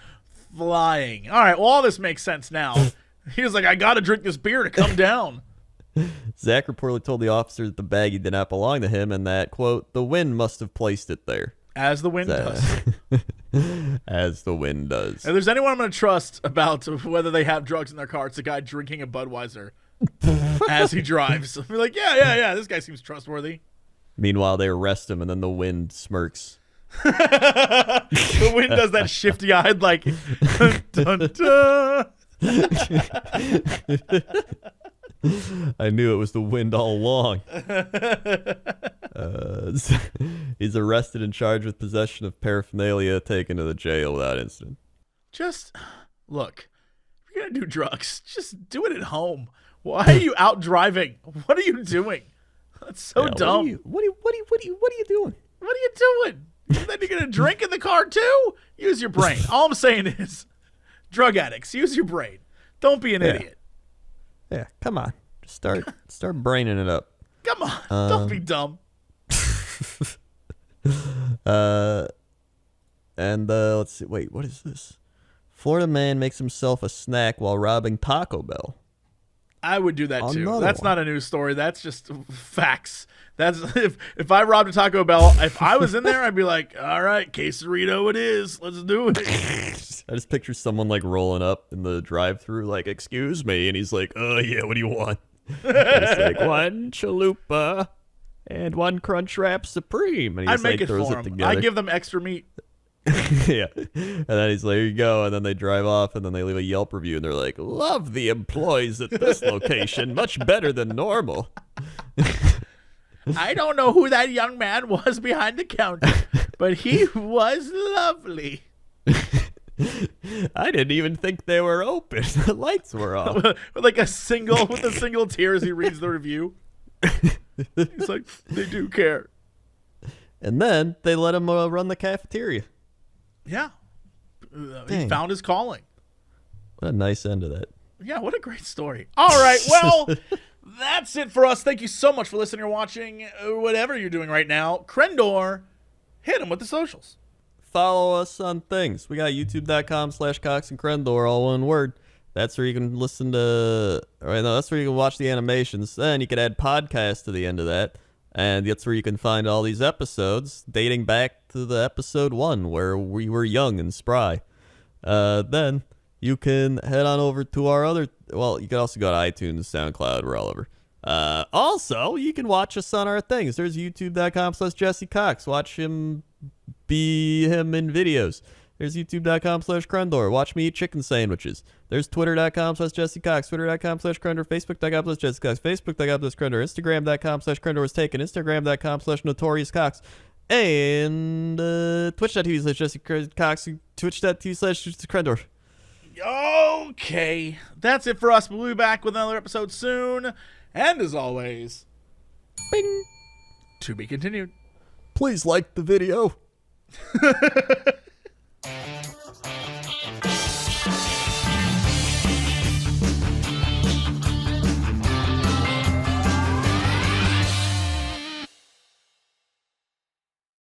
flying. All right, well, all this makes sense now. He was like, I got to drink this beer to come down. Zach reportedly told the officer that the baggie did not belong to him and that, quote, the wind must have placed it there. As the wind does. As the wind does. If there's anyone I'm going to trust about whether they have drugs in their car, it's a guy drinking a Budweiser as he drives. I'll be like, yeah, this guy seems trustworthy. Meanwhile, they arrest him, and then the wind smirks. The wind does that shifty-eyed, like, dun, dun, dun. I knew it was the wind all along. He's arrested and charged with possession of paraphernalia, taken to the jail without incident. Just, look, if you're going to do drugs, just do it at home. Why are you out driving? What are you doing? That's so dumb. What are you doing? What are you doing? Then you're going to drink in the car too? Use your brain. All I'm saying is, drug addicts, use your brain. Don't be an idiot. Yeah, come on. Just start braining it up. Come on, don't be dumb. Let's see. Wait, what is this? Florida man makes himself a snack while robbing Taco Bell. I would do that too. Another That's one. not a news story. That's just facts. That's if I robbed a Taco Bell, if I was in there, I'd be like, all right, quesarito it is. Let's do it. I just picture someone like rolling up in the drive-thru, like, excuse me, and he's like, oh yeah, what do you want? And it's like, one chalupa and one Crunchwrap Supreme, and he I'd just make like it throws for it him. together. I give them extra meat. Yeah, and then he's like, here you go, and then they drive off, and then they leave a Yelp review, and they're like, love the employees at this location, much better than normal. I don't know who that young man was behind the counter, but he was lovely. I didn't even think they were open. The lights were off. with a single tear as he reads the review. He's like, they do care. And then they let him run the cafeteria. Yeah. He Dang. found his calling. What a nice end to that. Yeah, what a great story. All right, well, that's it for us. Thank you so much for listening or watching, whatever you're doing right now. Crendor, hit him with the socials. Follow us on things. We got youtube.com/Cox and Crendor, all one word. That's where you can listen to, that's where you can watch the animations. Then you can add podcasts to the end of that. And that's where you can find all these episodes dating back to the episode 1 where we were young and spry. Then you can head on over to our other, you can also go to iTunes, SoundCloud, we're all over. Also, you can watch us on our things. There's youtube.com/Jesse Cox. Watch him be him in videos. There's youtube.com/Crendor. Watch me eat chicken sandwiches. There's twitter.com/Jesse Cox. Twitter.com/Crendor. Facebook.com/Jesse Cox. Facebook.com/Crendor. Instagram.com/Crendor was taken. Instagram.com/Notorious Cox. And Twitch.tv/Jesse Cox. Twitch.tv/Crendor. Okay, that's it for us. We'll be back with another episode soon. And as always, Bing. to be continued. Please like the video.